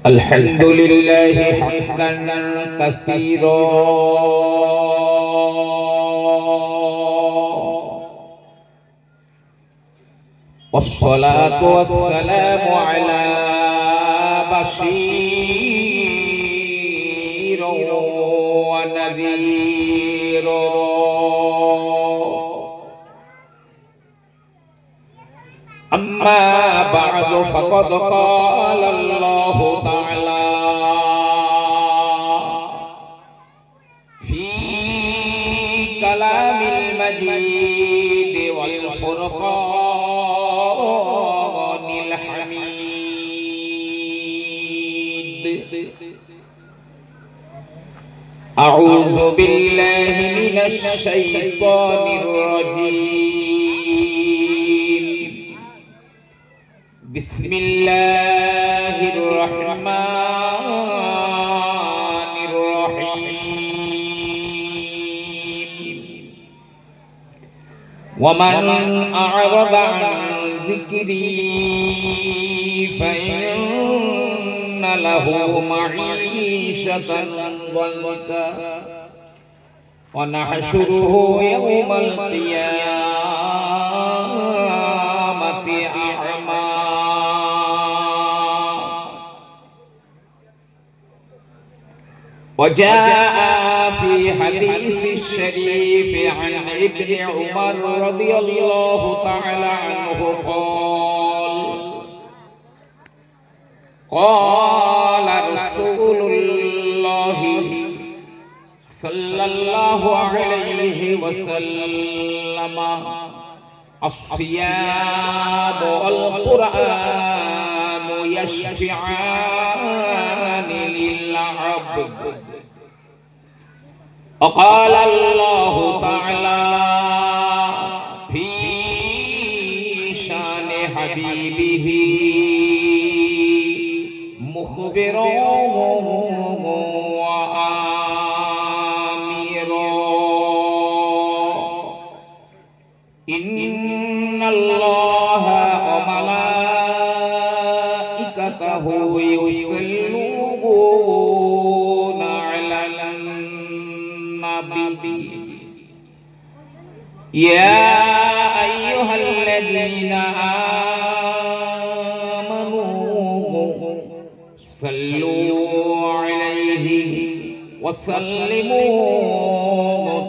الحمد لله حمدا كثيرا والصلاة والسلام على بشير ونذير أما بعد فقد قال الله تعالى في كلام المجيد والفرقان الحميد أعوذ بالله من الشيطان الرجيم بسم الله الرحمن الرحيم ومن أعرض عن ذكري فإن له معيشة ضنكا ونحشره يوم القيامة أعمى وجاء في حديث الشريف عن ابن عمر رضي الله تعالى عنه قال رسول الله صلى الله عليه وسلم الصيام والقرآن يشفعان للعبد وقال الله تعالى في شان حبيبه مخبرا وآمرا إن الله وملائكته يصلون على النبي يا أيها الذين آمنوا صلوا عليه وسلموا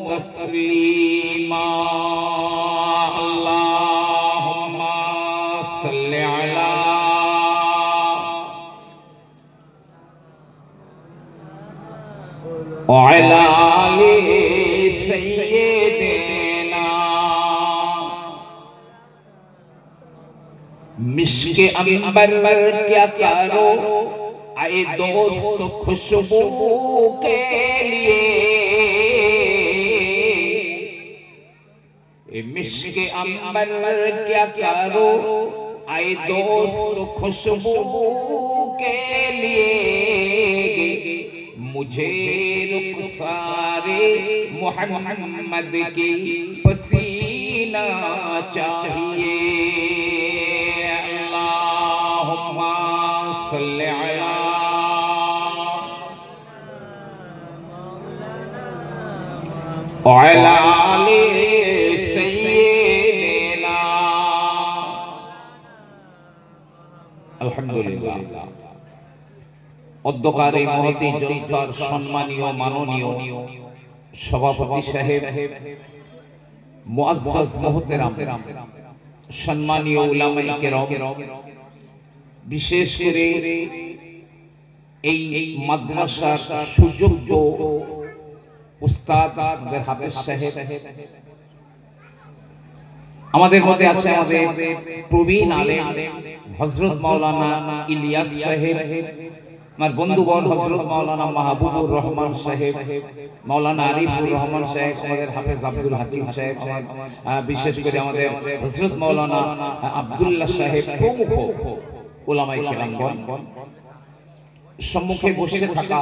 تسليما اللهم صل على وعلى آل سيدنا मिश्क अंबर क्या करो आए दोस्त खुशबू के लिए मिश्क अंबर क्या करो आए दोस्त खुशबू के लिए मुझे रुखसारे मोहम्मद की पसीना चाहिए صل على وعلى آل سيدنا الحمد لله অধ্যকার এই মহতী জলসার সম্মানীয় মাননীয় সভাপতি সাহেব মুআজ্জাজ মুহতারাম সম্মানীয় উলামায়ে কেরাম বিশেষ করে এই মাদ্রাসার সুযোগ্য উস্তাদদের হাফেজ সাহেব আমাদের মধ্যে আছে আমাদের প্রবীণ আলেম হযরত মাওলানা ইলিয়াস সাহেব আমার বন্ধুবর হযরত মাওলানা মাহবুবুর রহমান সাহেব মাওলানা আরিফুর রহমান সাহেব আমাদের হাফেজ আব্দুল হাকিম সাহেব বিশেষ করে আমাদের হযরত মাওলানা আব্দুল্লাহ সাহেব প্রমুখ উলামায়ে কেরামগণ সম্মুখে বসে থাকা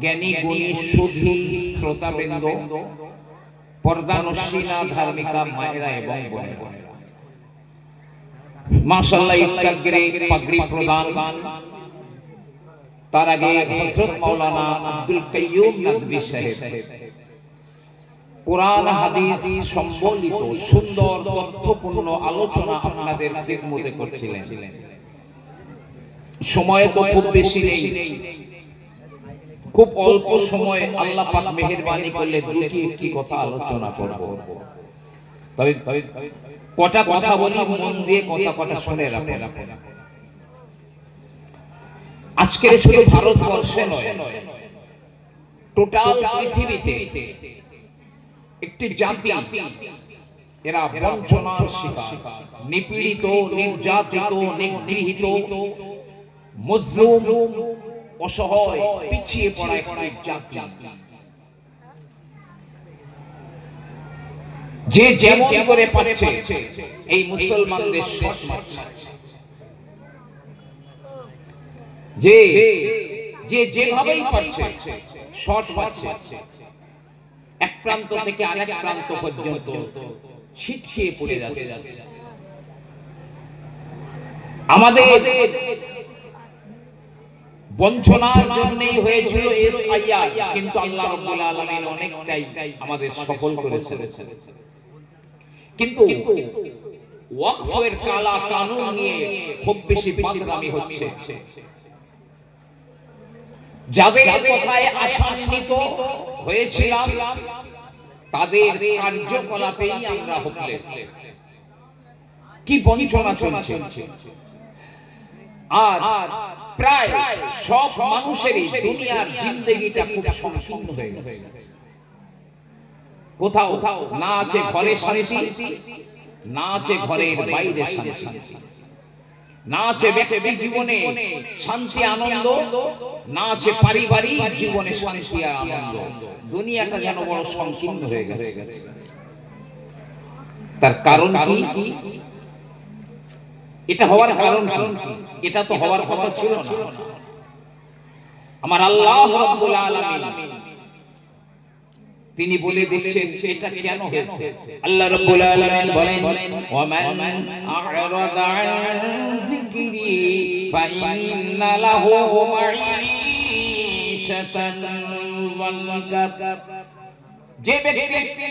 জ্ঞানী গুণী সুধী শ্রোতাবৃন্দ পর্দানশীনা ধার্মিকা মায়েরা এবং বোনেরা মাশাআল্লাহ ইফতারগিরে পাগড়ি প্রদান, তার আগে হযরত মাওলানা আব্দুল কাইয়ুম নদভী সাহেব কোরআন হাদিস সম্বলিত সুন্দর তথ্যপূর্ণ আলোচনা আপনাদের খিদমতে করছিলেন। সময় তো খুব বেশি নেই, খুব অল্প সময় আল্লাহ পাক মেহেরবানি করলে দুটি একটি কথা আলোচনা করব। তবে কটা কথা বলি, মন দিয়ে কথা শুনে রাখেন। আজকের শুধু ভারতবর্ষে নয়, টোটাল পৃথিবীতে একটি জাতি, এরা বঞ্চনার শিকার, নিপীড়িত, নির্যাতিত, নিগৃহীত, মজলুম, অসহায়, পিছিয়ে পড়া একটি জাতি। যে যেমন করে পাচ্ছে এই মুসলমানদের শট মারছে, যে যেভাবেই পাচ্ছে শট মারছে, এক প্রান্ত থেকে আরেক প্রান্ত পর্যন্ত ছিটকিয়ে পড়ে যাচ্ছে। আমাদের বঞ্চনার জন্যই হয়েছিল এসআইআর, কিন্তু আল্লাহ রাব্বুল আলামিন অনেকটাই আমাদের সফল করেছেন। কিন্তু ওয়াকফের কালা কানুন নিয়ে খুব বেশি বাদরামি হচ্ছে। যাদের কথায় আশান্বিত হয়েছিলাম তাদের কার্যকলাপেই আমরা হোপলেস। কি বঞ্চনা চলছে! আর প্রায় সব মানুষেরই দুনিয়ার জিন্দেগিটা খুব সংকীর্ণ হয়ে গেছে। কোথাও না আছে ঘরে শান্তি, না আছে ঘরের বাইরে শান্তি, না আছে ব্যক্তি জীবনে শান্তি আনন্দ, না আছে পারিবারিক জীবনে শান্তি আর আনন্দ। দুনিয়াটা যেন বড় সংকীর্ণ হয়ে গেছে। তার কারণ কি? এটা হওয়ার কারণ কি? এটা তো হওয়ার কথা ছিল না। আমার আল্লাহ রাব্বুল আলামিন তিনি বলে দিচ্ছেন এটা কেন হয়েছে। আল্লাহ রাব্বুল আলামিন বলেন, ওয়া মান আ'রাদা আন যিকরি ফাইন্না লাহু মাঈশাতান ওয়ানকা। যে ব্যক্তি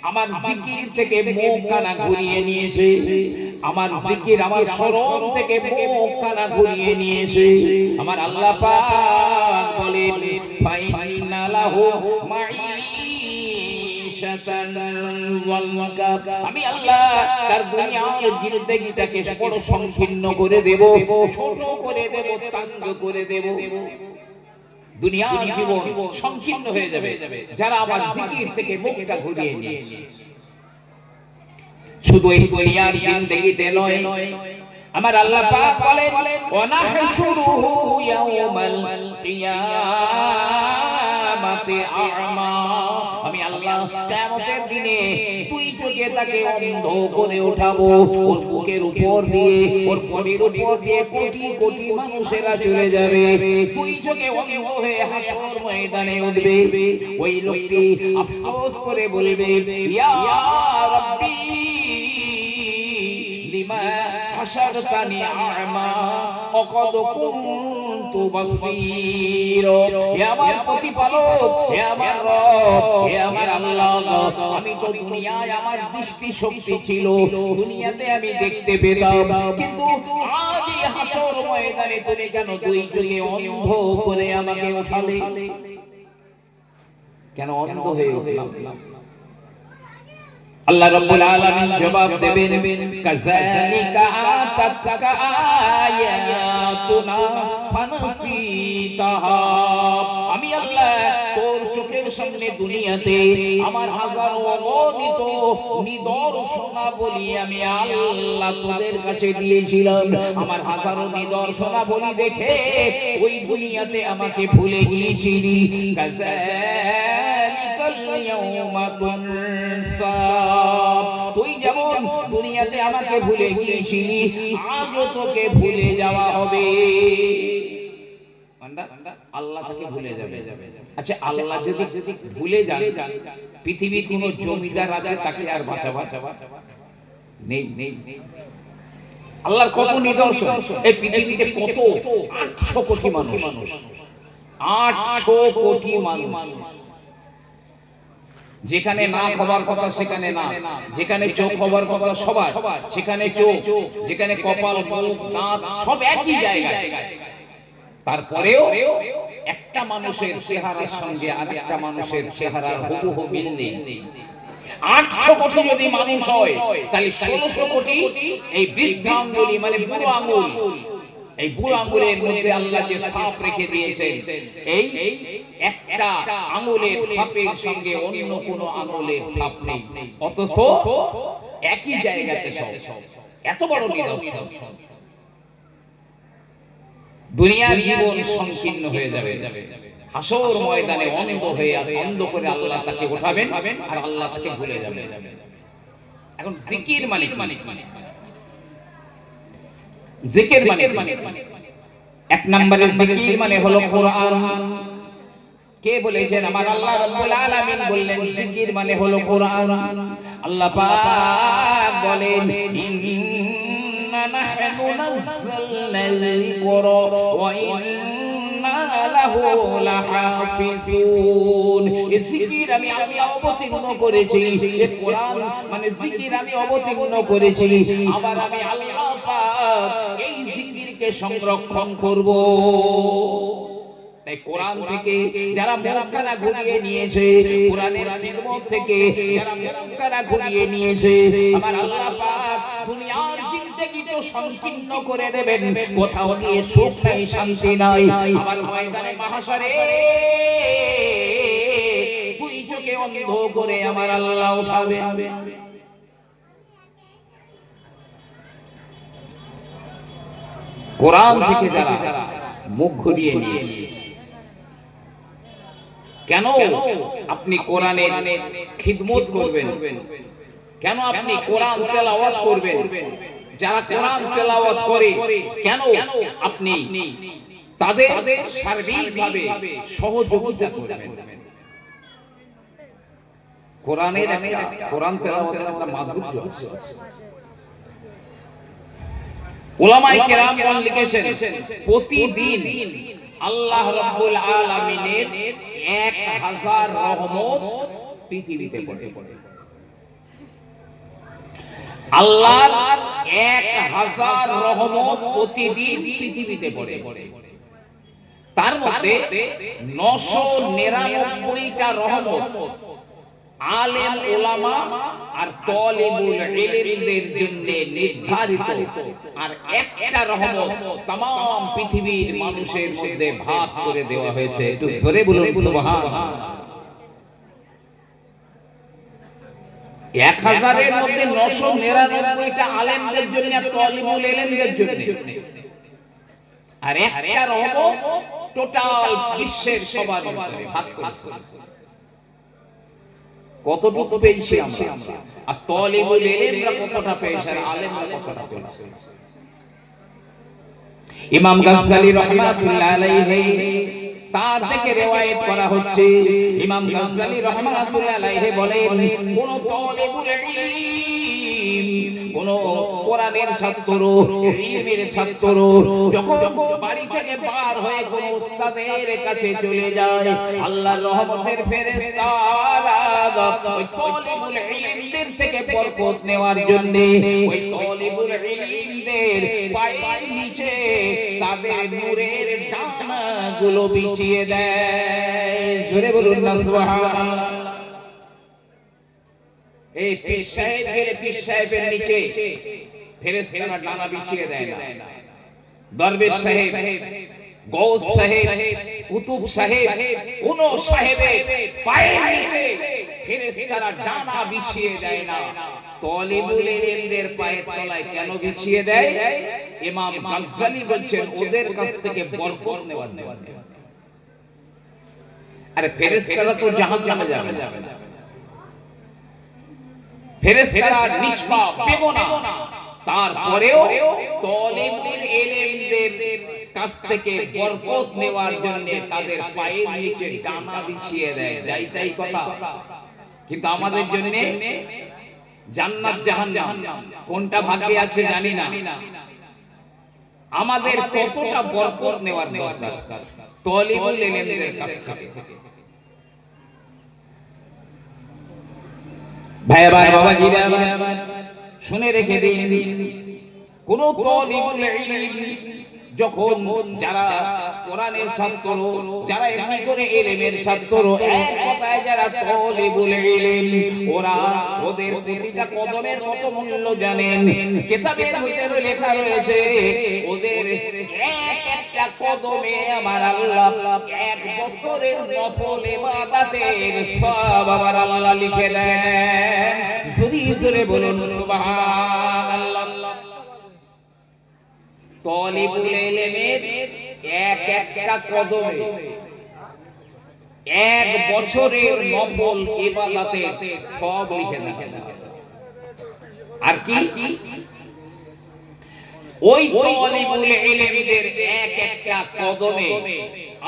আমার জিকির থেকে মুখ কানা ঘুরিয়ে নিয়েছে, আমার জিকির, আমার স্মরণ থেকে মুখ কানা ঘুরিয়ে নিয়েছে, আমার আল্লাহ পাক বলেন ফাইন্না লাহু মাঈশাতান ওয়ানকা। আমি আল্লাহ তার দুনিয়ার জিন্দেগিটাকে বড় সংকীর্ণ করে দেব, ছোট করে দেব, তাঙ্গ করে দেব। দুনিয়ার জীবন সংকীর্ণ হয়ে যাবে যারা আমার জিকির থেকে মুখটা ঘুরিয়ে নিয়েছে। শুধু এই দুনিয়ার জিন্দেগিতে নয়, আমার আল্লাহ পাক বলেন, ওয়া নাহশুরুহু ইয়াওমাল কিয়ামাতি আ'মা। আমি আল্লাহ কিয়ামতের দিনে দুই চোখে তাকে অন্ধ করে উঠাবো। ওর বুকের উপর দিয়ে, ওর বডির উপর দিয়ে কোটি কোটি মানুষেরা চলে যাবে। দুই চোখে অন্ধ হয়ে হাসর ময়দানে উঠবে। ওই লোকটি আফসোস করে বলবে, ইয়া রাব্বি লিমা হাশারতানি আ'মা ওয়াকাদ কুনতু বাসীরা। হে আমার প্রতিপালক, হে আমার রব, হে আমার আল্লাহ, আমি তো দুনিয়ায় আমার দৃষ্টি শক্তি ছিল, দুনিয়াতে আমি দেখতে পেতাম, কিন্তু আজ এই হাসর ময়দানে তুমি কেন দুই চোখে অন্ধ করে আমাকে উঠালে? কেন অন্ধ হয়ে উঠলাম? আল্লাহ রাব্বুল আলামিন জবাব দেবেন, কাযালিকা আতাতকা আয়াতুনা ফানসিতাহা। আমি আল্লাহ তোর চোখের সামনে দুনিয়াতে আমার হাজারো অগণিত নিদর্শনাবলী আমি আল্লাহ তোদের কাছে দিয়েছিলাম। আমার হাজারো নিদর্শনাবলী দেখে ওই দুনিয়াতে আমাকে ভুলে গিয়েছিলি। কাযালিকাল ইয়াউমা তুনসা। তুই যেমন দুনিয়াতে আমাকে ভুলে গিয়েছিলি, আজও তোকে ভুলে যাওয়া হবে। আল্লাহ তাকে ভুলে যাবে। আচ্ছা, আল্লাহ যদি ভুলে যান, পৃথিবীর কোন জমিদার আছে তাকে আর বাঁচাবা নেই? আল্লাহর কত নিদর্শন। এই পৃথিবীতে কত 800 কোটি মানুষ, 800 কোটি মানুষ। যেখানে নাক হবার কথা সেখানে নাক, যেখানে চোখ হবার কথা সবার সেখানে চোখ, যেখানে কপাল, মুখ, দাঁত সব একই জায়গায়। তারপরেও একটা মানুষের চেহারার সঙ্গে আরেকটা মানুষের চেহারার হুবহু মিল নেই। 800 কোটি যদি মানুষ হয় তাহলে 1600 কোটি এই বৃদ্ধাঙ্গুলি মানে বুড়ো আঙ্গুল, এই বুড়ো আঙ্গুলের মধ্যে আল্লাহ যে ছাপ রেখে দিয়েছেন, এই একটা আঙ্গুলের ছাপের সঙ্গে অন্য কোনো আঙ্গুলের ছাপ নেই, অথচ একই জায়গাতে সব। এত বড় নিদর্শন। দুনিয়ার জীবন সংকীর্ণ হয়ে যাবে, হাসর ময়দানে অন্ধ হয়ে অন্ধ করে আল্লাহ তাকে উঠাবেন আর আল্লাহ তাকে ভুলে যাবেন। এখন জিকির মানে জিকির মানে এক নম্বরে জিকির মানে হলো কোরআন। কে বলেছেন? আমার আল্লাহ রাব্বুল আলামিন বললেন জিকির মানে হলো কোরআন। আল্লাহ পাক বলেন ইন্না নাহনু নাযালনাল যিকরা ওয়া ইন্না লাহু লাহাফিজুন। এই জিকির আমি আল্লাহ অবতীর্ণ করেছি, এই কোরআন মানে জিকির আমি অবতীর্ণ করেছি, আবার আমি আল্লাহ পাক এই জিকিরকে সংরক্ষণ করব। তাই কোরআন থেকে যারা মুখখানা ঘুরিয়ে নিয়েছে, কোরআনের খিদমত থেকে যারা মুখখানা ঘুরিয়ে নিয়েছে, আমার আল্লাহ পাক দুনিয়ার জিন্দেগি তো সংকীর্ণ করে দেবেন, কোথাও গিয়ে সুখ নাই, শান্তি নাই। আমার ময়দানে মাহশরে দুই চোখে অন্ধ করে আমার আল্লাহ উঠাবেন। কোরআন থেকে যারা মুখ ঘুরিয়ে নিয়েছে, কেন আপনি কোরআনের খিদমত করবেন? কেন আপনি কোরআন তেলাওয়াত করবেন? যারা কোরআন তেলাওয়াত করে কেন আপনি তাদের সার্বিকভাবে সহযোগিতা করবেন? কোরআনের কোরআন তেলাওয়াতের একটা মাধুর্য আছে। উলামায়ে কেরাম লিখেছেন প্রতিদিন আল্লাহ রাব্বুল আলামিনের 1000 রহমত পৃথিবীতে পড়ে। আল্লাহর 1000 রহমত প্রতিদিন পৃথিবীতে পড়ে। তার মধ্যে 999টা রহমত আলেম উলামা আর তালিবুল ইলমদের জন্য নির্ধারিত, আর একটা রহমত तमाम পৃথিবীর মানুষের মধ্যে ভাগ করে দেওয়া হয়েছে। একটু জোরে বলুন সুবহানাল্লাহ। 1000 এর মধ্যে 999টা আলেমদের জন্য আর তালিবুল ইলমদের জন্য, আর একটা রহমত টোটাল বিশ্বের সবার মধ্যে ভাগ করেছে। কতটুকু পেয়েছি আমরা, আর তালিবুল ইলমরা কতটা পেয়েছে, আর আলেমরা কতটা পেয়েছে। ইমাম গাজ্জালী রাহমাতুল্লাহ আলাইহি তার থেকে রিওয়ায়াত করা হচ্ছে, ইমাম গাজ্জালী রাহমাতুল্লাহ আলাইহি বলেন কোন তালিবুল ইলম, কোন কোরআনের ছাত্র, ইলমের ছাত্র যখন বাড়ি থেকে বার হয়ে কোন উস্তাদের কাছে চলে যায়, আল্লাহর রহমতের ফেরেশতারা ওই তালিবুল ইলমদের থেকে বরকত নেওয়ার জন্য ওই তালিবুল ইলমদের পায়ের নিচে তাদের নূরের ডানাগুলো বিছিয়ে দেয়। জোরে বলুন না সুবহানাল্লাহ। এই পীর সাহেবের নিচে ফেরেশতারা ডানা বিছিয়ে দেয় না। দরবেশ সাহেব, গৌস সাহেব, কুতুব সাহেব, কোন সাহেবের পায়ের নিচে ফেরেশতারা ডানা বিছিয়ে দেয় না। তালিবুল ইলমদের পায়ের তলায় কেন বিছিয়ে দেয়? ইমাম গাজ্জালী বলছেন ওদের কাছ থেকে বরকত নেওয়ার জন্য। আরে ফেরেশতারা তো জাহান্নামে যাবে না, ফেরেশতারা নিষ্পাপ বেগুনাহ, তারপরেও তালিবুল ইলমদের কাছ থেকে বরকত নেওয়ার জন্য তাদের পায়ের নিচে ডানা বিছিয়ে দেয়। যাই তাই কথা। কিন্তু আমাদের জন্য জান্নাত জাহান্নাম কোনটা ভাগ্যে আছে জানি না, আমাদের কতটা বরকত নেওয়ার দরকার তালিবুল ইলমের কাছ থেকে। ভাই বাবা জিরা শুনে রেখে দিন, কোন তালিবুল ইলম যখন যারা কোরআনের ছাত্র, যারা এমনি করে ইলমের ছাত্র, এক কথায় যারা তালিবুল ইলম, ওরা ওদের প্রতিটা কদমের কত মূল্য জানেন। কিতাবের ভিতরে লেখা রয়েছে ওদের এক একটা কদমে আমার আল্লাহ এক বছরের নফল ইবাদতের সওয়াব আমার আল্লাহ লিখে দেন। জোরে জোরে বলুন সুবহানাল্লাহ। তালিবুল ইলমের এক একটা কদমে এক বছরের নফল ইবাদতের সওয়াব লিখে দেন। আর কি ওই তালিবুল ইলমদের এক একটা কদমে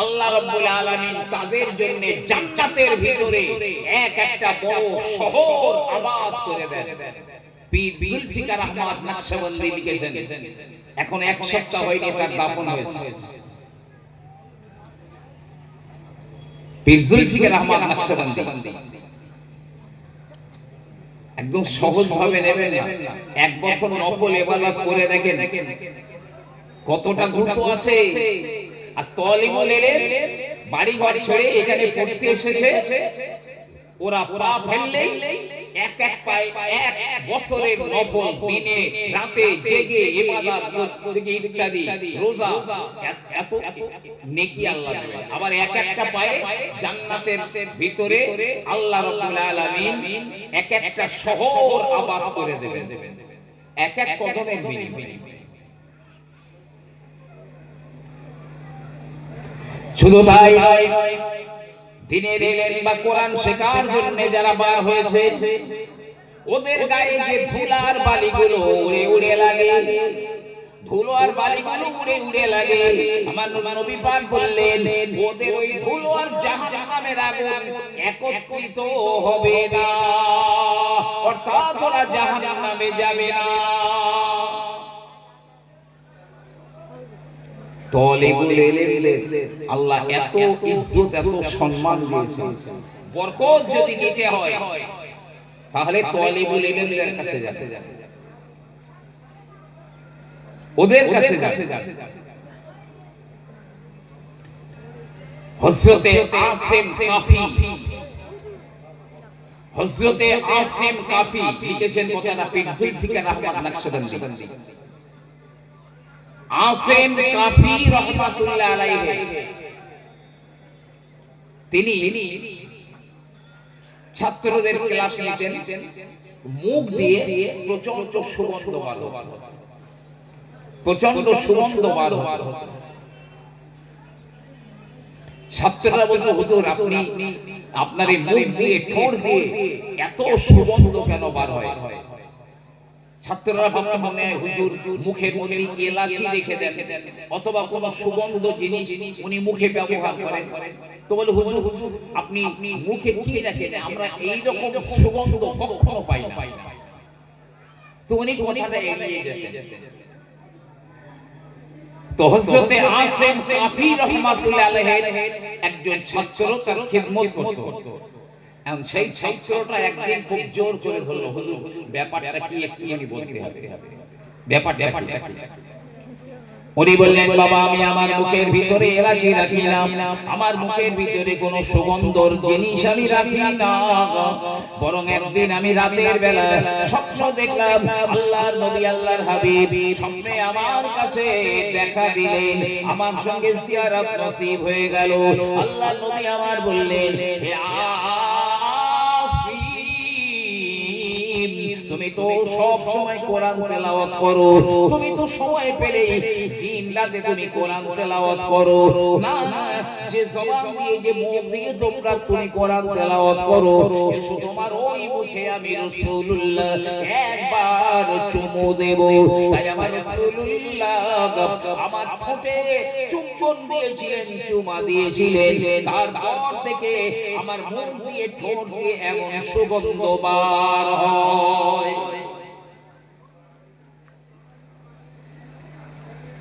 আল্লাহ রাব্বুল আলামিন তাদের জন্য জান্নাতের ভিতরে এক একটা বড় শহর আবাদ করে দেন। পীর জুলফিকার আহমদ নকশবন্দি লিখেছেন, এখন এক সপ্তাহ হয়নি তার দাফন হয়েছে। পীর জুলফিকার আহমদ নকশবন্দি একদম সহজ ভাবে নেবেন না, এক বছর নফল ইবাদত করে দেখেন কতটা গুরুত্ব আছে। আর তালিবুল ইলম বাড়ি ঘর ছেড়ে এখানে পড়তে এসেছে, ওরা পা ফেললেই এক এক পায় এক বছরের নফল দিনে রাতে জেগে ইবাদত ইত্যাদি রোজা এত নেকি আল্লাহ দেবে। আবার এক একটা পায়ে জান্নাতের ভিতরে আল্লাহ রাব্বুল আলামিন এক একটা শহর আবাদ করে দেবেন এক এক কদমের বিনিময়ে। শুধু তাই দিনের ইলম বা কোরআন শেখার জন্য যারা বার হয়েছে ওদের গায়ে যে ধুলার বালিগুলো উড়ে উড়ে লাগে, ধুলো আর বালিগুলো উড়ে উড়ে লাগে, আমার নবী পাক বললেন ওদের ওই ধুলো আর জাহান্নামের আগুন একত্রিত হবে না, অর্থাৎ ওরা জাহান্নামে যাবে না। তালিবুল ইলমদের আল্লাহ এত ইজ্জত এত সম্মান দিয়েছেন। বরকত যদি নিতে হয় তাহলে তালিবুল ইলমদের কাছে যাবে, ওদের কাছে যাবে। হযরতে আসিম কাফি, হযরতে আসিম কাফি লিখেছেন কথাটা পীর জুলফিকার আহমদ নকশবন্দি। আসিম কাফি রাহমাতুল্লাহ আলাইহি তিনি ছাত্রদের ক্লাস নিতেন, মুখ দিয়ে প্রচন্ড সুগন্ধ বার হতো, প্রচন্ড সুগন্ধ বার হতো। ছাত্ররা বলতো হুজুর আপনি আপনার এই মুখ দিয়ে ঠোঁট দিয়ে এত সুগন্ধ কেন বার হয়? ছাত্ররা ভাবতে মনে হয় হুজুর মুখের মধ্যে এলাচি রেখে দেন অথবা কোন সুগন্ধ জিনিস উনি মুখে ব্যবহার করেন। তো বলে হুজুর আপনি মুখে কি রাখেন? আমরা এই রকম সুগন্ধ কখনো পাই না। তো উনি কথাটা এড়িয়ে যেতেন। তো হযরতে আসিম কাফি রাহমাতুল্লাহ আলাইহি একজন ছাত্র তার খিদমত করত। এখন সেই ছাত্রটা একদিন খুব জোর করে ধরলো, হুজুর ব্যাপারটা কি একটুখানি বলতে হবে, ব্যাপারটা কি? উনি বললেন বাবা আমি আমার মুখের ভিতরে এলাচি রাখি না, আমার মুখের ভিতরে কোনো সুগন্ধর জিনিস আমি রাখি না, বরং একদিন আমি রাতের বেলা স্বপ্ন দেখলাম আল্লাহর নবী আল্লাহর হাবিব স্বপ্নে আমার কাছে দেখা দিলেন, আমার সঙ্গে জিয়ারত নসিব হয়ে গেল। আল্লাহর নবী আমার বললেন হে তুমি তো সব সময় কোরআন তেলাওয়াত করো, তুমি তো সময় পেলেই দিন রাতে তুমি কোরআন তেলাওয়াত করো না, যে জবান দিয়ে যে মুখ দিয়ে তোমরা তুমি কোরআন তেলাওয়াত করো, এসো তোমার ওই মুখে আমি রাসূলুল্লাহ একবার চুমু দেব। তাই আমার রাসূলুল্লাহ আমার ঠোঁটে চুম্বন দিয়েছিলেন, চুমা দিয়েছিলেন, তারপর থেকে আমার মুখ দিয়ে ঠোঁট দিয়ে এমন সুগন্ধ বার হয়।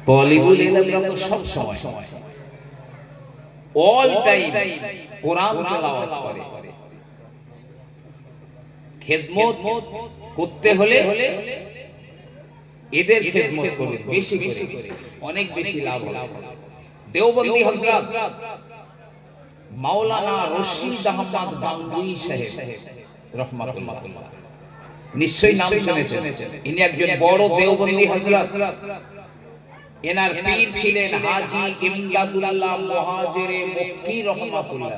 তালিবুল ইলমরা তো সব সময় অল টাইম কোরআন তেলাওয়াত করে। খেদমত করতে হলে এদের খেদমত করবে বেশি করে, অনেক বেশি লাভ হবে। দেওবন্দি হযরত মাওলানা রশিদ আহমদ গাঙ্গুহি সাহেব রাহমাতুল্লাহ, নিশ্চয়ই নাম শুনেছেন। ইনি একজন বড় দেওবন্দি হযরত। এনার পীর ছিলেন হাজী ইমদাদুল্লাহ মুহাজিরে মক্কি রাহমাতুল্লাহ।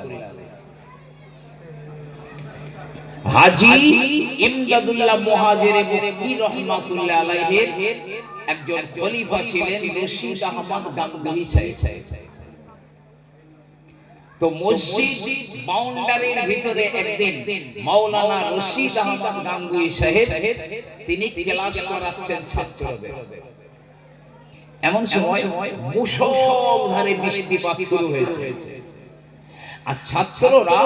হাজী ইমদাদুল্লাহ মুহাজিরে মক্কি রাহমাতুল্লাহ আলাইহির একজন খলিফা ছিলেন রশিদ আহমদ গাঙ্গুহি সাহেব। তো মসজিদ বাউন্ডারির ভিতরে একদিন মাওলানা রশিদ আহমদ গাঙ্গুহি সাহেব তিনি ক্লাস করাচ্ছেন ছাত্রদের। এমন সময় মুষলধারে বৃষ্টিপাত শুরু হয়েছে, আর ছাত্ররা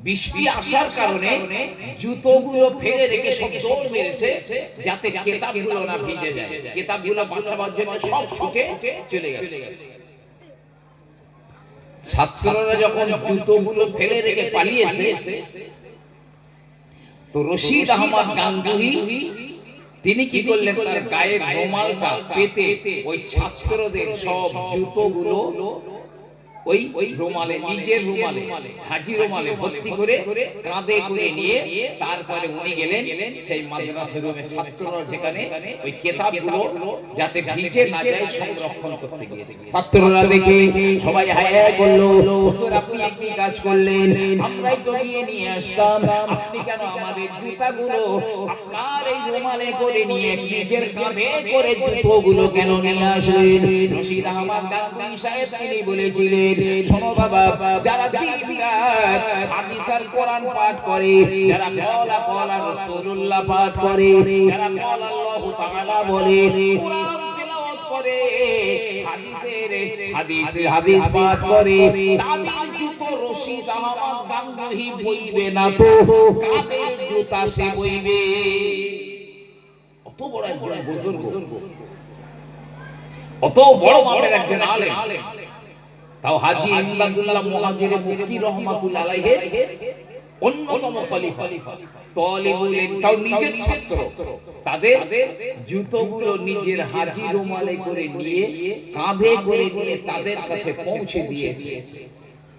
বৃষ্টি আসার কারণে জুতোগুলো ফেলে রেখে সব দৌড় মেরেছে যাতে কেতাবগুলো না ভিজে যায়। কেতাবগুলো বাঁচাবার জন্য সব ছুটে চলে গেছে। ছাত্ররা যখন জুতোগুলো ফেলে রেখে পালিয়েছে, তো রশিদ আহমদ গাঙ্গুহি তিনি কি করলেন, তার গায়ের রুমালটা পেতে ওই ছাত্রদের সব জুতোগুলো ওই রুমালে, নিজের রুমালে, হাজি রুমালে ভর্তি করে কাঁধে করে নিয়ে তারপরে উনি গেলেন সেই মাদ্রাসা রুমে। ছাত্ররা যেখানে ওই কিতাবগুলো যাতে ভিজে না যায় সংরক্ষণ করতে গিয়েছে। ছাত্ররা দেখে সবাই হায় হায় বলল, হুজুর আপনি কি কাজ করলেন? আমরাই তো গিয়ে নিয়ে আসতাম, আপনি কেন আমাদের জুতাগুলো আপনার এই রুমালে করে নিয়ে নিজের কাঁধে করে জুতোগুলো কেন নিয়ে আসলেন? রশিদ আহমদ গাঙ্গুহি সাহেব তিনি বলেছিলেন, শোনো বাবা, যারা দিনরাত হাদিস আর কোরআন পাঠ করে, যারা কওলা কওলা রাসূলুল্লাহ পাঠ করে, যারা কওলা আল্লাহু তাআলা বলে, কোরআন তেলাওয়াত করে, হাদিস পাঠ করে, তাদের জুতো রশিদ আহমদ গাঙ্গুহি বইবে না তো কাদের জুতা সে বইবে? অত বড় বুজুর্গ, অত বড় মাপের একজন আলেম, তাও হাজী ইমদাদুল্লাহ মুহাজিরে মক্কি রাহমাতুল্লাহ আলাইহির অন্যতম খলিফা, তালিবুল ইলম, তাও নিজের ছাত্র, তাদের জুতোগুলো নিজের হাজি রুমালে করে নিয়ে কাঁধে করে নিয়ে তাদের কাছে পৌঁছে দিয়েছে।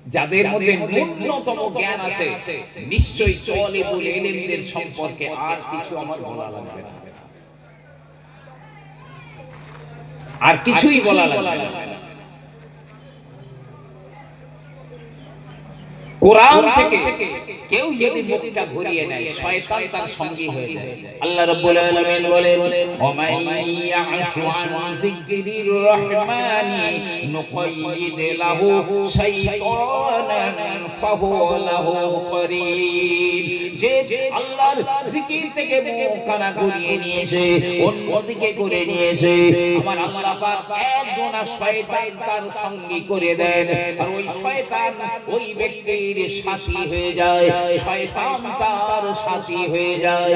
যাদের মধ্যে ন্যূনতম জ্ঞান আছে, নিশ্চয়ই তালিবুল ইলমদের সম্পর্কে আর কিছু আমার বলা লাগবে না, আর কিছুই বলা লাগবে না। কোরআন থেকে কেউ যদি মুখটা ঘুরিয়ে নেয়, শয়তান তার সঙ্গী হয়ে যায়। আল্লাহ রাব্বুল আলামিন বলেন, ওয়া মান ইয়াশু আন যিকরির রাহমানি নুকাইয়িদ লাহু শাইতানান ফাহুয়া লাহু করিন। যে আল্লাহর জিকির থেকে মুখ কানা ঘুরিয়ে নিয়েছে, অন্যদিকে করে নিয়েছে, আমার আল্লাহ পাক একজন শয়তান তার সঙ্গী করে দেন, আর ওই শয়তান ওই ব্যক্তির সাথী হয়ে যায়, শয়তান তার সাথী হয়ে যায়।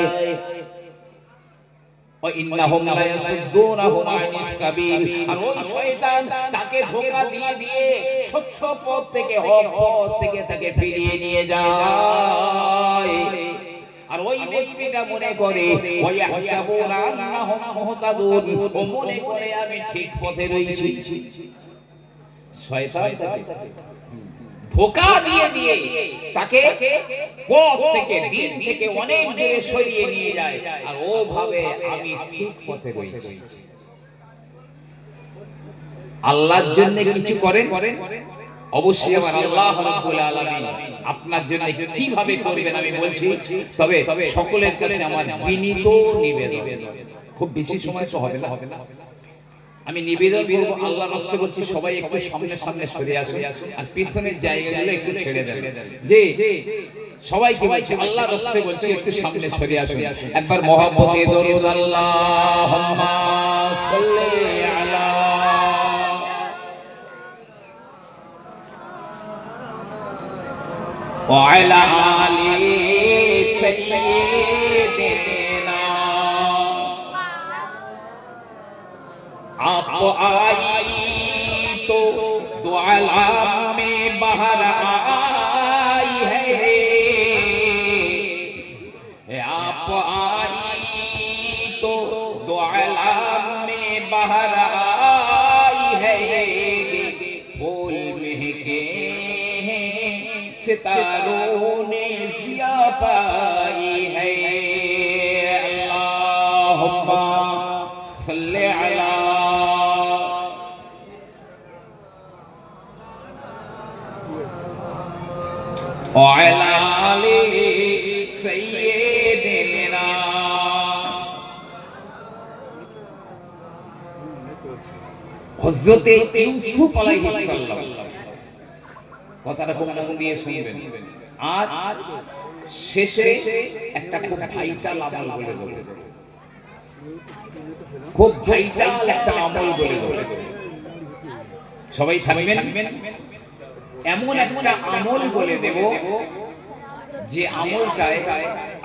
وإنهم لا يصدونهم عن السبيل, আর ওই শয়তান তাকে ধোঁকা দিয়ে দিয়ে সত্য পথ থেকে, হক পথ থেকে তাকে ফিরিয়ে নিয়ে যায়। আর ওই ব্যক্তিটা মনে করে ওয়াহসাবুনা আন্নাহুম মুহতাদুন, ও মনে করে আমি ঠিক পথে রয়েছি। শয়তান ধোঁকা দিয়ে দিয়ে তাকে পথ থেকে, দিন থেকে অনেক দূরে সরিয়ে নিয়ে যায়, আর ও ভাবে আমি ঠিক পথে রয়েছি। আল্লাহর জন্য কিছু করেন, অবশ্যই আমার আল্লাহ রাব্বুল আলামিন আপনার জন্য কিভাবে করবেন আমি বলছি। তবে সকলের কাছে আমার বিনীত নিবেদন, খুব বেশি সময় তো হবে না, আমি নিবেদন করব, আল্লাহর রাস্তায় বলছি সবাই একটু সামনে সামনে সরে আসুন, আর পিছনের জায়গাগুলো একটু ছেড়ে দেন। যে সবাইকে বলছি আল্লাহর রাস্তায় বলছি একটু সামনে সরে আসুন। একবার মহব্বতে দরুদ আল্লাহুম্মা সাল্লি আলা ওয়া আলা আলি সাইয়্যিদিনা आप आई तो दो आलम में बाहर आई है, आप आई तो दो आलम में बाहर आई है, फूल महके सितारों ने जिया पाई है। अल्लाहुम्मा सल्ले अला वअला आलि सय्यिदिना। हज़रत यूसुफ अलैहिस सालाम কথাটা খুব মন দিয়ে শুনবেন। আর শেষে একটা খুব ভাইটাল আমল বলে বলে, খুব ভাইটাল একটা আমল বলে বলে, সবাই থাকবেন। এমন একটা আমল বলে দেব যে আমলটায়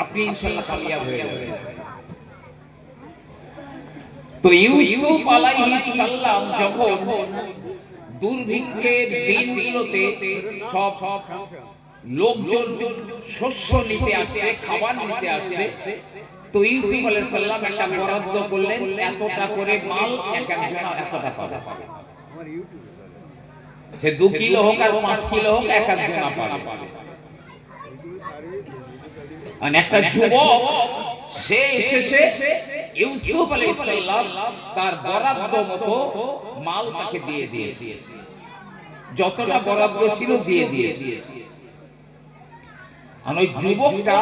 আপনি ইনশাআল্লাহ কামিয়াব হয়ে যাবেন। তো ইউসুফ আলাইহিস সালাম যখন দুর্ভিক্ষের দিনগুলোতে সব লোকজন শস্য নিতে আসে, খাবার নিতে আসে, তো ইউসুফ আলাইহিস সালাম একটা বরাদ্দ করলেন, এতটা করে মাল এক একজন এতটা পাবে। সে 2 কিলো হোক আর 5 কিলো হোক এক একজন পাবে। আর একটা যুবক সে এসেছে, ইউসুফ আলাইহিস সালাম তার বরাদ্দ মতো মাল তাকে দিয়ে দিয়েছে, যতটা বরাদ্দ ছিল দিয়ে দিয়েছে। আর ওই যুবকটা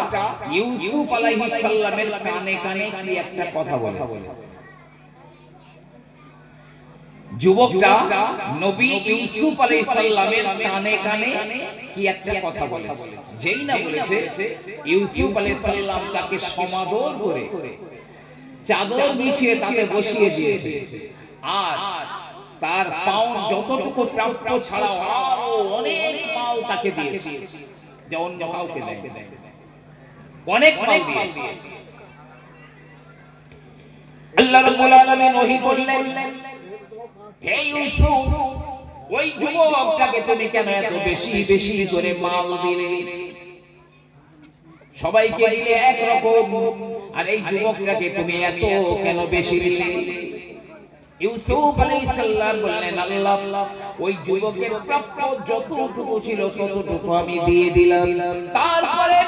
ইউসুফ আলাইহিস সালামের কানে কানে কি একটা কথা বলে। যুবকটা নবী ইউসুফ আলাইহিস সালামের কানে কানে কি একটা কথা বলে। যেই না বলেছে, ইউসুফ আলাইহিস সালাম তাকে সমাদর করে চাদর বিছিয়ে তাকে বসিয়ে দিয়েছে, আর তার পাও যতটুকু প্রাপ্য ছাড়াও আরো অনেক মাল তাকে দিয়েছে, যে অন্য কাউকে দেয়, অনেক মাল দিয়েছে। আল্লাহ রাব্বুল আলামিন ওহী করলেন, হে ইউসুফ, ওই যুবকটাকে তুমি কেন এত বেশি বেশি করে মাল দিলে? সবাইকে দিলে একরকম, আর এই যুবকটাকে তুমি এত কেন বেশি দিলে? ইউসুফ আলাইহিস সালাম বললেন, আল্লাহ, ওই যুবকের প্রাপ্য যতটুকু ছিল ততটুকু আমি দিয়ে দিলাম। তারপরে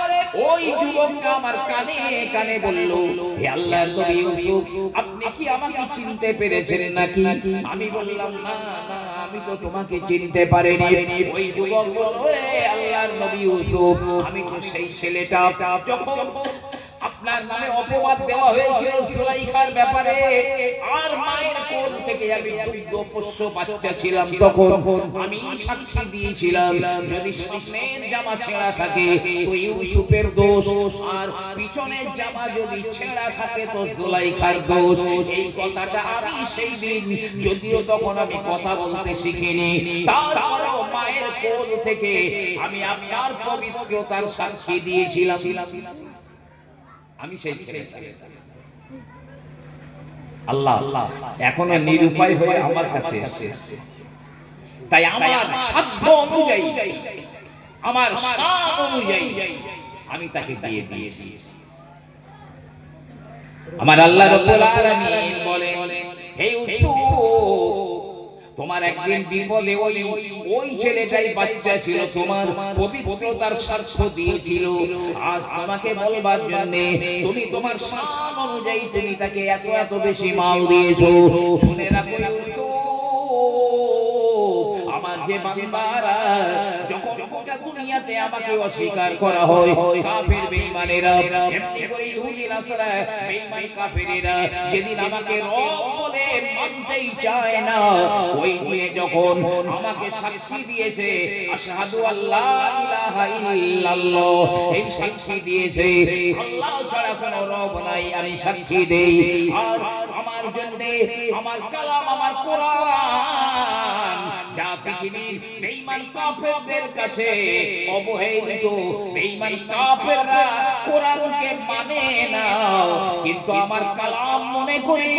ওই যুবকটা আমার কানে কানে বলল, হে আল্লাহর নবী ইউসুফ, আপনি কি আমাকে চিনতে পেরেছেন নাকি? আমি বললাম, না না, আমি তো তোমাকে চিনতে পারিনি। ওই যুবক বলল, হে আল্লাহর নবী ইউসুফ, আমি তো সেই ছেলেটা যখন আপনার নামে অপবাদ দেওয়া হয়েছিল সুলাইখার ব্যাপারে, আর মায়ের কোল থেকে আমি দুগ্ধ পোষ্য বাচ্চা ছিলাম, তখন আমি সাক্ষী দিয়েছিলাম, যদি সামনের জামা ছেঁড়া থাকে তো ইউসুফের দোষ, আর পিছনের জামা যদি ছেঁড়া থাকে তো সুলাইখার দোষ। এই কথাটা আমি সেই দিন, যদিও তখন আমি কথা বলতে শিখিনি, তারপরেও মায়ের কোল থেকে আমি আপনার পবিত্রতার সাক্ষী দিয়েছিলাম। আমি সেই ছেলেটা। আল্লাহ এখনো নিরুপায় হয়ে আমার কাছে এসেছে, তাই আমার সাধ্য অনুযায়ী, আমার শান অনুযায়ী আমি তাকে দিয়ে দিয়েছি। আমার আল্লাহ রাব্বুল আলামিন বলেন, হে ইউসুফ, তোমার একদিন বিপদে ওই ছেলেটাই বাচ্চা ছিল, তোমার পবিত্রতার সাক্ষ্য দিয়েছিল। আজ তোমাকে বলবার জন্য তুমি তোমার শান অনুযায়ী তুমি তাকে এত এত বেশি মাল দিয়েছো। শুনে রাখো ইউসুফ, আমার যে বান্দারা যখন গোটা দুনিয়াতে আমাকে অস্বীকার করা হয়, কাফের বেঈমানেরা, এমনি করে ইহুদি নাসারা বেঈমান কাফেরেরা যেদিন আমাকে রব বলে মানতেই চায় না, ওই দিনে যখন আমাকে সাক্ষী দিয়েছে আশহাদু আল্লা ইলাহা ইল্লাল্লাহ, এই সাক্ষী দিয়েছে আল্লাহ ছাড়া কোনো রব নাই, আমি সাক্ষী দেই। আর আমার জন্য আমার কালাম, আমার কোরআন যা পৃথিবীর বেঈমান কাফেরদের কাছে অবহেলিত, বেঈমান কাফেররা কোরআনকে মানে না, কিন্তু আমার কালাম মনে করি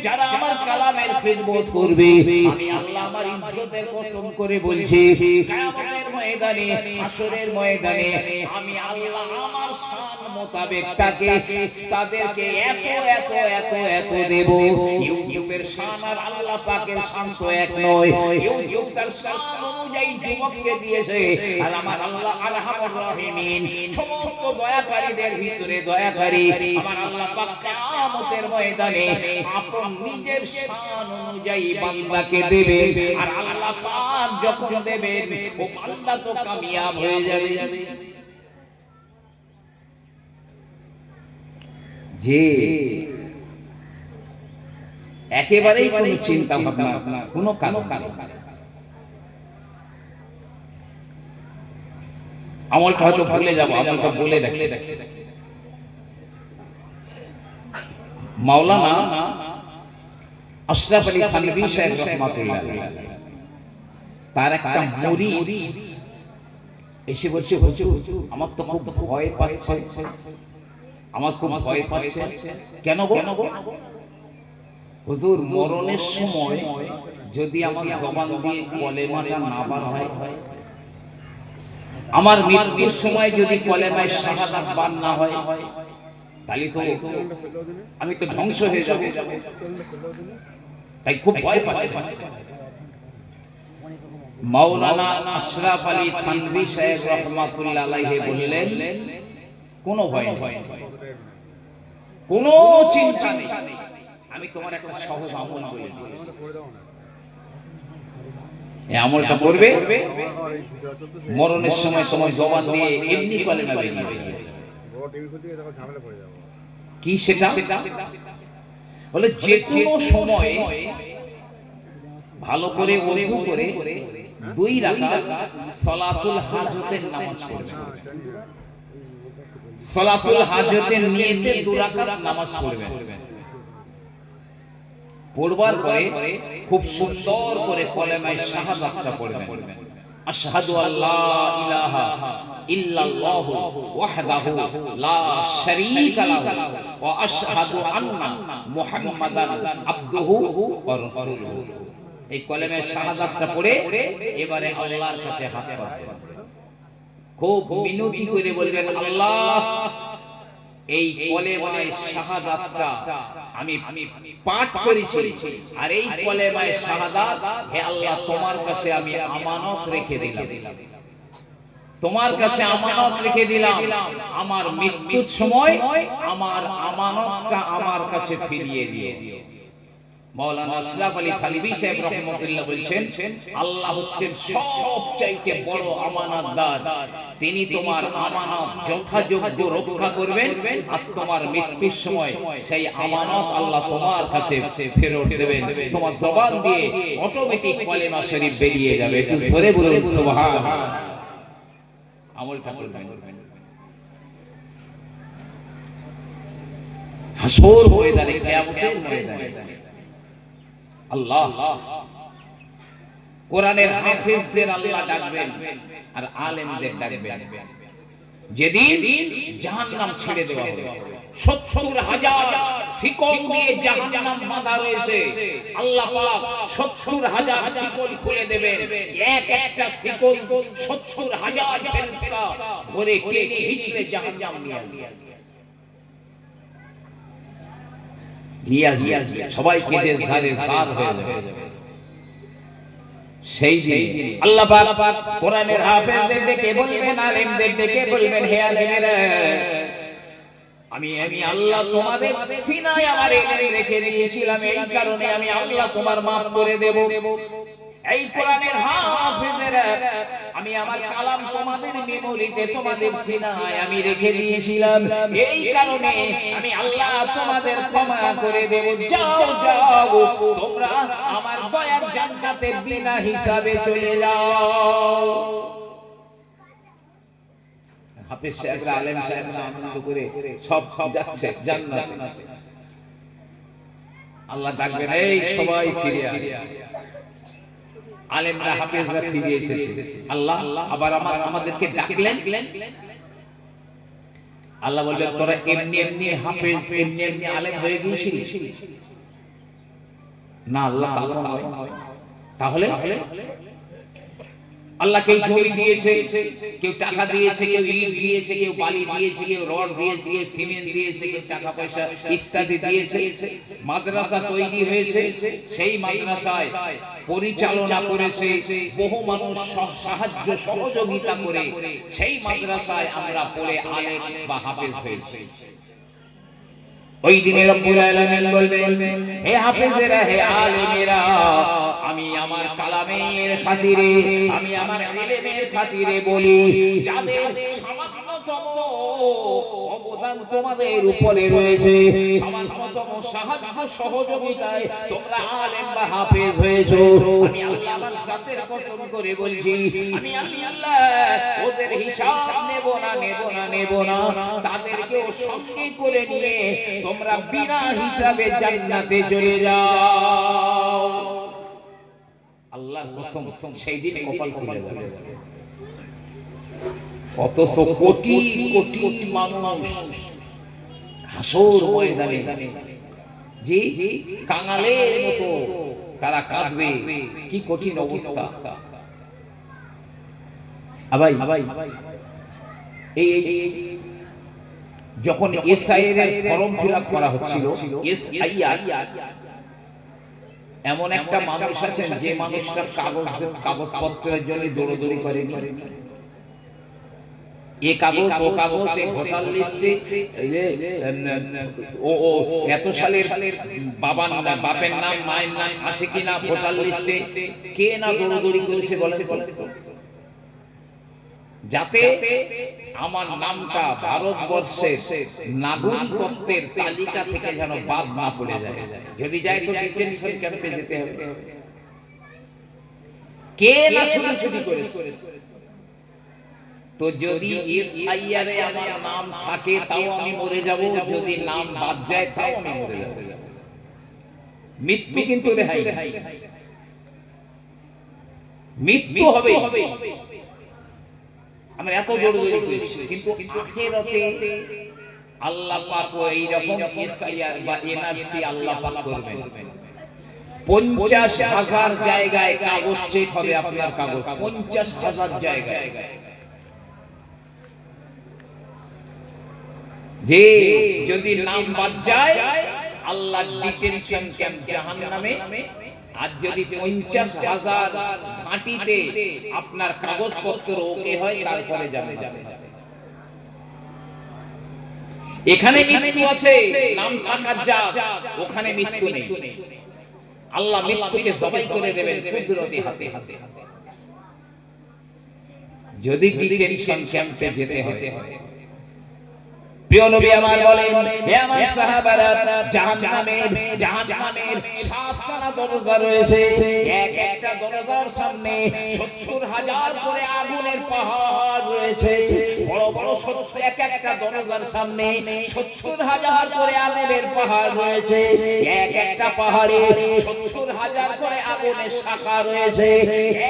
যারা আমার কালামের খিদমত করবে, আমি আল্লাহ আমার ইজ্জতের কসম করে বলছি, কিয়ামতের ময়দানে, হাসরের ময়দানে আমি আল্লাহ আমার শান মোতাবেক তাদেরকে এত এত এত এত দেব। ইউসুফের শান আর আল্লাহ পাকের শান তো এক নয়। ইউসুফ তার শান অনুযায়ী যুবককে দিয়েছে, আর আমার আল্লাহ আরহামুর রাহিমিন সমস্ত দয়াকারীদের ভিতরে দয়াকারী আমার আল্লাহ পাক কিয়ামতের ময়দানে আপন নিজের শান অনুযায়ী বান্দাকে দেবে, আর আল্লাহ পাক যখন দেবেন ও বান্দা তো কামিয়াব হয়ে যাবে। যে একেবারেই কোনো চিন্তা ভাবনা, কোনো কারণ আমলটা হয়তো ভুলে যাবো, আমলটা বলে রাখি। মাওলানা আশরাফ আলী থানভী সাহেব রাহমাতুল্লাহ আলাইহি, তার একটা মুরিদ এসে বলছে, হুজুর আমার তো খুব ভয় পাচ্ছে, আমার খুব ভয় পাচ্ছে। কেন গো? হুজুর মরণের সময় যদি আমার জবান দিয়ে কলেমাটা না বার হয়, আমার মৃত্যুর সময় যদি কলেমায় শাহাদাত বার না হয়, তাহলে তো আমি তো ধ্বংস হয়ে যাব। তাই খুব ভয় পাচ্ছে। মাওলানা আশরাফ আলী থানভী সাহেব রাহমাতুল্লাহ আলাইহি বললেন, কোনো ভয় নেই, কোনো চিন্তা নেই, আমি তোমার একটা সহজ আমল বলে দিচ্ছি, এই আমলটা করবে, মরণের সময় তোমার জবান দিয়ে এমনি কলেমা বেরিয়ে যাবে। কি সেটা? বলে যে কোনো সময় ভালো করে ওযু করে 2 রাকাত সালাতুল হাজতের নামাজ পড়বে। সালাতুল হাজতের নিয়তে 2 রাকাত নামাজ পড়বেন। পড়বার পরে খুব সুন্দর করে কলেমায়ে শাহাদাতটা পড়বেন। আশহাদু আল্লা ইলাহা ইল্লাল্লাহু ওয়াহদাহু লা শারীকা লাহু ওয়া আশহাদু আন্না মুহাম্মাদান আবদুহু ওয়া রাসূলুহু। এই কলেমায়ে শাহাদাতটা পড়ে এবারে আল্লাহর কাছে হাত পাতবেন, খুব মিনতি করে বলবেন, আল্লাহ এই কলেমায়ে শাহাদাতটা আমি পাঠ করেছি, আর এই কলেমায়ে শাহাদাত হে আল্লাহ তোমার কাছে আমি আমানত রেখে দিলাম, তোমার কাছে আমানত রেখে দিলাম, আমার মৃত্যুর সময় আমার আমানতটা আমার কাছে ফিরিয়ে দিও। মাওলানা আশরাফ আলী থানভী সাহেব রাহমাতুল্লাহ বলছেন, আল্লাহ হচ্ছেন সবচাইতে বড় আমানতদার, তিনি তোমার আমানত যথাযোগ্য রক্ষা করবেন, আর তোমার মৃত্যুর সময় সেই আমানত আল্লাহ তোমার কাছে ফেরত দেবেন। তোমার জবান দিয়ে অটোমেটিক কলেমা শরীফ বেরিয়ে যাবে। একটু জোরে বলুন সুবহানাল্লাহ। আমলটা করবেন। হাসর ময়দানে, কিয়ামতের ময়দানে আল্লাহ কোরআনের হাফেজদের আল্লাহ ডাকবেন আর আলেমদের ডাকবেন। যেদিন জাহান্নাম ছেড়ে দেওয়া হবে, ৭০,০০০ শিকল দিয়ে জাহান্নাম বাঁধা রয়েছে, আল্লাহ পাক ৭০,০০০ শিকল খুলে দেবেন। এক একটা শিকল ৭০,০০০ ফেরেশতা ধরে টেনে হিঁচড়ে জাহান্নাম নিয়ে সবাই কেটে ঝাড়ে ঝাড় হয়ে যাবে। সেই দিন আল্লাহ পাক কোরআনের হাফেজদের ডেকে বলবেন, আলেমদের ডেকে বলবেন, হে আলেমেরা, আমি আল্লাহ তোমাদের সিনায় আমার ইলম রেখে দিয়েছিলাম, এই কারণে আমি আল্লাহ তোমার মাফ করে দেব। এই কোরআনের হাফেজেরা, আমি আমার কালাম তোমাদের মেমোরিতে, তোমাদের সিনায় আমি রেখে দিয়েছিলাম, এই কারণে আমি আল্লাহ তোমাদের ক্ষমা করে দেব। যাও যাও, তোমরা আমার দয়ার জান্নাতে বিনা হিসাবে চলে যাও। হাফেজ সাহেবরা, আলেম সাহেবরা আনন্দ করে সব যাচ্ছে জান্নাতে। আল্লাহ ডাকবেন, এই সবাই ফিরে আয়। আলেমরা হাফেজরা ফিরে এসেছে। আল্লাহ আবার আমাদেরকে ডাকলেন। আল্লাহ বললেন, তোরা এমনি এমনি হাফেজ, এমনি এমনি আলেম হয়ে গিয়েছিলি না? আল্লাহ তাহলে আল্লাহ কেউ জমি দিয়েছে, কেউ টাকা দিয়েছে, কেউ ইট দিয়েছে, কেউ বালি দিয়েছে, কেউ রড দিয়েছে, কেউ সিমেন্ট দিয়েছে, কেউ টাকা পয়সা ইত্যাদি দিয়েছে। মাদ্রাসা তৈরি হয়েছে, সেই মাদ্রাসায় পরিচালনা করেছে বহু মানুষ, সাহায্য সহযোগিতা করে সেই মাদ্রাসায় আমরা পড়ে আলেম বা হাফেজ হয়েছে। ওই দিনে রব্বুল আলামিন বলবেন, হে হাফেজেরা, হে আলেমেরা, আমি আমার কালামের খাতিরে, আমি আমার ইলমের খাতিরে বলি, যাদের সামান্যতম অবদান তোমাদের উপরে রয়েছে, সামান্যতম সাহায্য সহযোগিতায় তোমরা আলেম বা হাফেজ হয়েছো, আমি আল্লাহ আমার জাতের কসম করে বলছি, আমি আল্লাহ ওদের হিসাব নেব না, তাদেরকেও সঙ্গে করে নিয়ে তোমরা বিনা হিসাবে জান্নাতে চলে যাও। আল্লাহর কসম, সেই দিন কপাল খুলে যাবে। অথচ কোটি কোটি মানুষ হাসর ময়দানে জি কাঙালের মতো তারা কাঁদবে, কি কঠিন অবস্থা। আবাই এই যখন এসআইআর এর ফর্ম ফিলআপ করা হচ্ছিল, এসআইআর, এমন একটা মানুষ আছেন যে মানুষটা কাগজপত্রের জন্য দৌড়দৌড়ি করেনি। এ কাগজ ও কাগজ, এ ভোটার লিস্টে ও এত সালের বাপের নাম মায়ের নাম আছে কিনা ভোটার লিস্টে, কে না দৌড়দৌড়ি করেছে বলেন, যাতে আমার নামটা ভারতবর্ষের নাগরিকত্বের তালিকা থেকে যেন বাদ না পড়ে যায়। যদি যায় তো ডিটেনশন ক্যাম্পে যেতে হবে। কে না ছুটি করেছে? তো যদি এসআইআর এ আমার নাম থাকে তাও আমি মরে যাব, যদি নাম বাদ যায় তাও আমি মরে যাব। মৃত্যু কিন্তু রেহাই, মৃত্যু হবে। আমরা এত দৌড়দৌড়ি করেছি, কিন্তু আখিরাতে আল্লাহ পাক এই রকম এসআইআর বা এনআরসি আল্লাহ পাক করবেন। 50,000 জায়গায় কাগজ চেক হবে, আপনার কাগজ 50,000 জায়গায়। যে যদি নাম বাদ যায়, আল্লাহ ডিটেনশন ক্যাম্প জাহান্নামে। আর যদি 50,000 ঘাঁটিতে আপনার কাগজপত্র ওকে হয়, তারপরে যাবে। এখানে মৃত্যু আছে, নাম থাকার যা, ওখানে মৃত্যু নেই। আল্লাহ মৃত্যুকে জবাই করে দেবেন কুদরতি হাতে। যদি ডিটেনশন ক্যাম্পে যেতে হয়, প্রিয় নবী আমার বলেন, হে আমার সাহাবারা, জাহান্নামের 7খানা দরজা রয়েছে। এক একটা দরজার সামনে 70,000 করে আগুনের পাহাড় রয়েছে। বড় বড় এক একটা দরজার সামনে 70,000 করে আগুনের পাহাড় রয়েছে। এক একটা পাহাড়ে 70,000 করে আগুনের শাখা রয়েছে।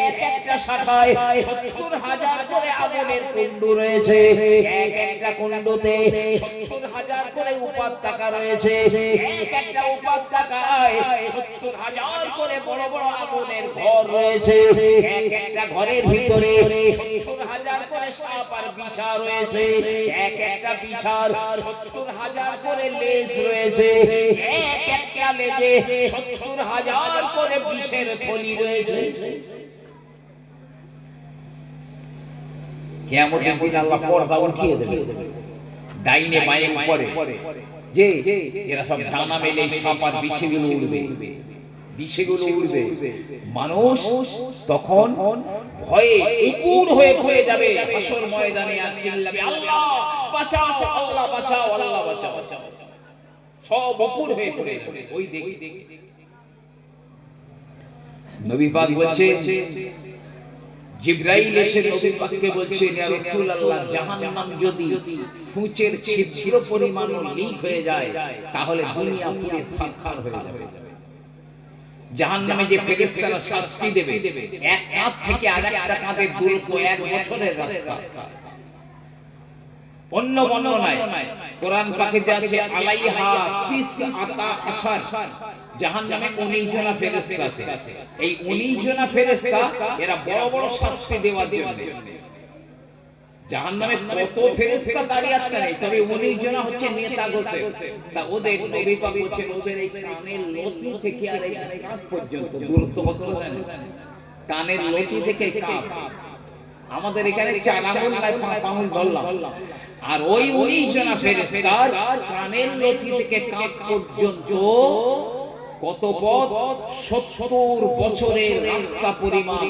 এক একটা শাখায় 70,000 করে আগুনের কুণ্ডু রয়েছে। এক একটা কুণ্ডুতে 70,000 করে উপত্যকা রয়েছে। এক একটা উপত্যকায় 70,000 করে বড় বড় আগুনের ঘর রয়েছে। এক একটা ঘরের ভিতরে 70,000 করে সাপ আর বিছা রয়েছে। এক একটা বিছার 70,000 করে লেজ রয়েছে। এক একটা লেজে 70,000 করে বিষের থলি রয়েছে। কিয়ামতের দিন আল্লাহ পর্দা উঠিয়ে দেবে, ডাইনে বাঁয়ে উপরে, যে এরা সব ডানা মেলে সাপ আর বিছিগুলো উড়বে। মানুষ তখন ভয়ে উপুর হয়ে পড়ে যাবে হাসর ময়দানে, আর চিল্লাবে, আল্লাহ বাঁচাও, আল্লাহ বাঁচাও, আল্লাহ বাঁচাও। সব উপুর হয়ে পড়ে যাবে। ওই দেখি নবী পাক বলছে, জিবরাইল এসে নবী পাককে বলছে, ইয়া রাসূলুল্লাহ, জাহান্নাম যদি সূচের ছিদ্র পরিমাণও লিক হয়ে যায়, তাহলে দুনিয়া পুরো সাক্ষাৎ হয়ে যাবে। জাহান্নামে যে ফেরেশতারা শাস্তি দেবে, এক কাঁধ থেকে আরেকটা কাঁধের দূরত্ব 1 বছরের রাস্তা। অন্য বর্ণনায় কোরআন পাকে যে আছে আলাইহা তিসআতা আশার, জাহান্নামে 19 জনা ফেরেশতা আছে। এই 19 জনা ফেরেশতা এরা বড় বড় শাস্তি দেওয়ার জন্য। জাহান্নামে কত ফেরেশতা দাঁড়িয়ে আছে নেই, তবে 19 জনা হচ্ছে নেতা গোছে। তা ওদের নবী পাক বলেছেন ওদের এই কানের লতি থেকে আর এই কাঁধ পর্যন্ত দূরত্ব কত জানেন? কানের লতি থেকে কাঁধ, আমাদের এখানে 4 আঙ্গুল নাই 5 আঙ্গুল ধরলাম, আর ওই 19 জনা ফেরেশতার কানের লতি থেকে কাঁধ পর্যন্ত কত পথ? 70 বছরের রাস্তা পরিমাণ।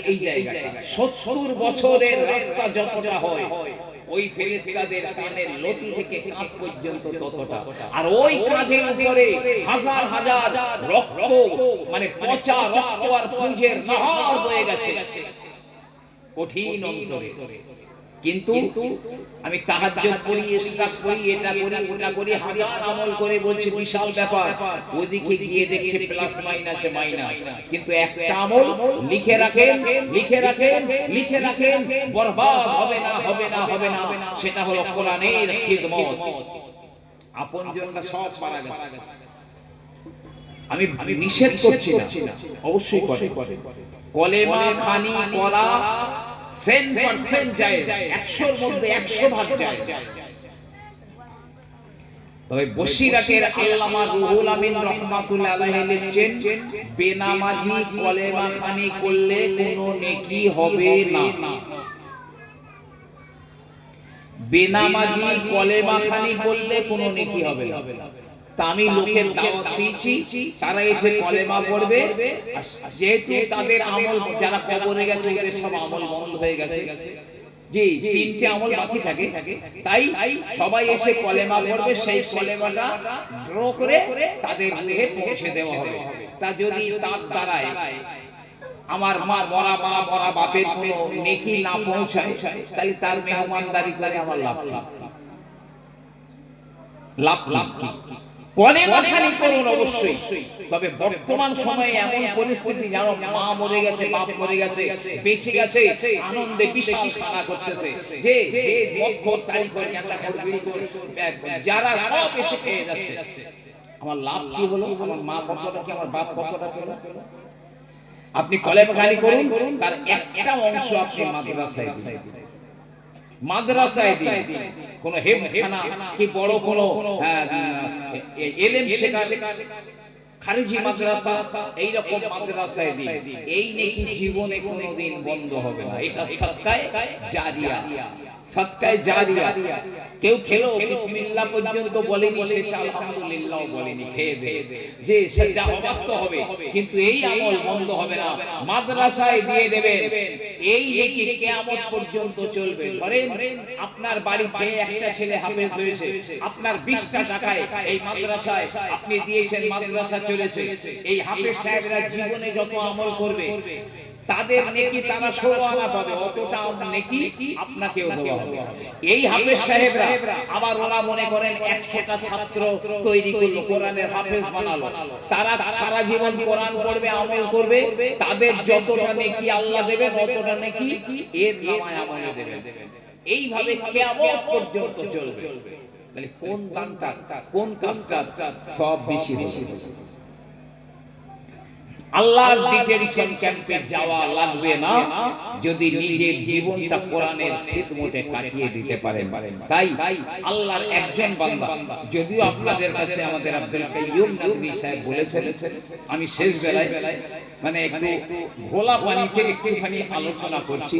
এই জায়গাটা 70 বছরের রাস্তা যতটা হয়, ওই ফেরেশতাদের কানের লতি থেকে কাঁধ পর্যন্ত ততটা। আর ওই কাঁধের উপরে হাজার হাজার রক্ত, মানে পচা রক্ত আর পুঁজের নাহার বয়ে গেছে কঠিন অন্তরে। কিন্তু আমি তাহাজ্জুদ পড়ি, ইশরাক পড়ি, এটা করি ওটা করি, হাজার আমল করে বলছি বিশাল ব্যাপার, ওদিকে গিয়ে দেখছি প্লাস মাইনাসে মাইনাস। কিন্তু একটা আমল লিখে রাখেন, লিখে রাখেন, লিখে রাখেন, বরবাদ হবে না, হবে না, হবে না। সেটা হলো কোরআনের খিদমত। আপনজনরা সব মারা গেছে, আমি নিষেধ করছি না, অবশ্যই করে। কলেমা খানি করা 100% জায়েজ, 100-র মধ্যে 100 ভাগ জায়েজ। তবে বসিরাটের আল্লামা রুহুল আমিন রাহমাতুল্লাহ আলাইহি লিখছেন, বেনামাজি কলেমা খানি করলে কোনো নেকি হবে না। বেনামাজি কলেমা খানি করলে কোনো নেকি হবে না। তা আমি লোকের দাওয়াত দিয়েছি, তারা এসে কলেমা পড়বে, যেহেতু তাদের আমল, যারা কবরে গেছে ওদের সব আমল বন্ধ হয়ে গেছে, জি 3টে আমল বাকি থাকে, তাই সবাই এসে কলেমা পড়বে, সেই কলেমাটা ড্র করে তাদের দেহে পৌঁছে দেওয়া হবে। তা যদি তার দ্বারায় আমার মা মরা বাপের কোনো নেকি না পৌঁছায়, তাহলে তার মেহমানদারি করে আমার লাভ লাভ লাভ কি? কলেমা খানি করুন অবশ্যই। তবে বর্তমান সময়ে এমন পরিস্থিতি, জানো, মা মরে গেছে, বাপ মরে গেছে, বেঁচে গেছে, আনন্দে বিশাল সারা করতেছে, যে মদ তারিখ করে যারা সব এসে খেয়ে যাচ্ছে। আমার লাভ কি হলো? আমার মা কতটা কি, আমার বাপ কতটা পেলো? আপনি কলেমা খানি করুন, তার একটা অংশ আপনি মাদ্রাসায় দিন, মাদ্রাসায় দিন, কোন হেফজখানা কি বড় কোন ইলম শেখার খারিজি মাদ্রাসা, এই রকম মাদ্রাসায় দিন। এই নেকি জীবনে কোনোদিন বন্ধ হবে না। এটা সাদকায়ে জারিয়া, সাদকায়ে জারিয়া। কেউ খেলো বিসমিল্লাহ পর্যন্ত বলেনি, শেষ আলহামদুলিল্লাহ বলেনি, খেয়ে দে, যে যা হবার তো হবে, কিন্তু এই আমল বন্ধ হবে না। মাদ্রাসায় দিয়ে দেবেন, এই নেকি কিয়ামত পর্যন্ত চলবে। ধরেন আপনার বাড়িতে একটা ছেলে হাফেজ হয়েছে, আপনার 20টা টাকায় এই মাদ্রাসায় আপনি দিয়েছেন, মাদ্রাসা চলেছে। এই হাফেজ সাহেবরা জীবনে যত আমল করবে, তাদের নেকি তারা 16 আনা পাবে, অতটা নেকি আপনাকেও দেওয়া হবে। এই হাফেজ সাহেবরা আবার ওরা মনে করেন 100টা ছাত্র তৈরি করলো, কোরআনের হাফেজ বানালো, তারা সারা জীবন কোরআন পড়বে, আমল করবে, তাদের যতটা নেকি আল্লাহ দেবেন অতটা নেকি এর নামায় আমলে দেবেন। এইভাবে কিয়ামত পর্যন্ত চলবে। তাহলে কোন দানটা, কোন কাজটা সব বেশি বেশি? আল্লাহর ডিটেনশন ক্যাম্পে যাওয়া লাগবে না যদি নিজের জীবনটা কোরআনের খিদমতে কাটিয়ে দিতে পারেন। তাই আল্লাহর একজন বান্দা, যদিও আপনাদের কাছে আমাদের আব্দুল কাইয়ুম নদভী সাহেব বলেছেন, আমি শেষ বেলায় মানে একটু ঘোলা পানিতে একটুখানি আলোচনা করছি।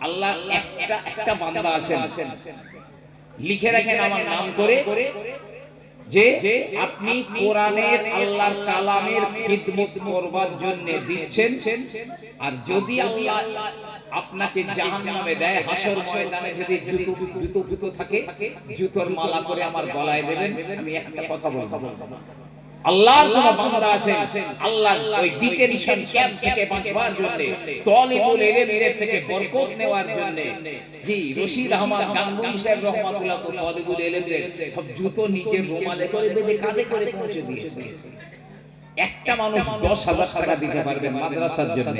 আল্লাহ একটা বান্দা আছেন, লিখে রাখেন আমার নাম করে, যে আপনি কোরআনের আল্লাহর কালামের খিদমত করবার জন্য দিচ্ছেন, আর যদি আল্লাহ আপনাকে জাহান্নামে দেয়, হাসর ময়দানে যদি জুতো থাকে, জুতোর মালা করে আমার গলায় দেবেন। আমি একটা কথা বলবো, আল্লাহর কোন বান্দা আছেন, আল্লাহর ওই ডিটেনশন ক্যাম্প থেকে বাঁচবার জন্য, তালিবুল ইলমের থেকে বরকত নেওয়ার জন্য, জি রশিদ আহমদ গাঙ্গুহি সাহেব রাহমাতুল্লাহ তো তালিবুল ইলমের সব জুতো নিচে রুমালে করে বেঁধে কাঁধে করে পৌঁছে দিয়েছে। একটা মানুষ 10,000 টাকা দিতে পারবেন মাদ্রাসার জন্য।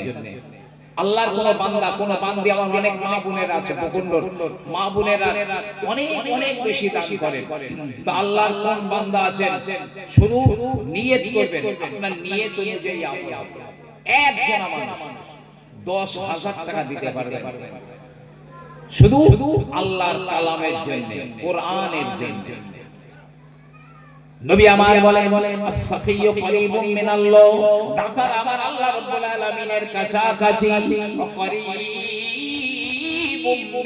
আল্লাহর কোন বান্দা কোন বান্দি, আমার অনেক মা বোনেরা আছে, প্রকন্ডর মা বোনেরা অনেক অনেক বেশি দান করেন। তো আল্লাহর কোন বান্দা আছেন, শুধু নিয়ত করবেন, আপনার নিয়ত অনুযায়ী একজন মানুষ 10,000 টাকা দিতে পারবেন শুধু আল্লাহর কালামের জন্য, কোরআনের জন্য। নবী আমার বলেন as-sakhiyyu qaribun minallah, দাতার আমার আল্লাহ রাব্বুল আলামিনের কাছাকাছি, qaribun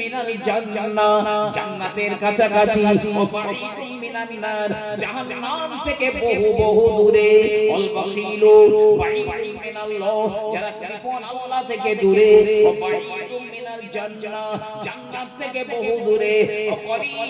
minal জান্নাহ, জান্নাতের কাছাকাছি, qaribun মিনান নার, জাহান্নাম থেকে বহু বহু দূরে। আল বাখিলু বাঈদুন মিনাল্লাহ, যারা কৃপণ আল্লাহ থেকে দূরে। বাঈদুন মিনাল জান্নাহ, জান্নাত থেকে বহু দূরে।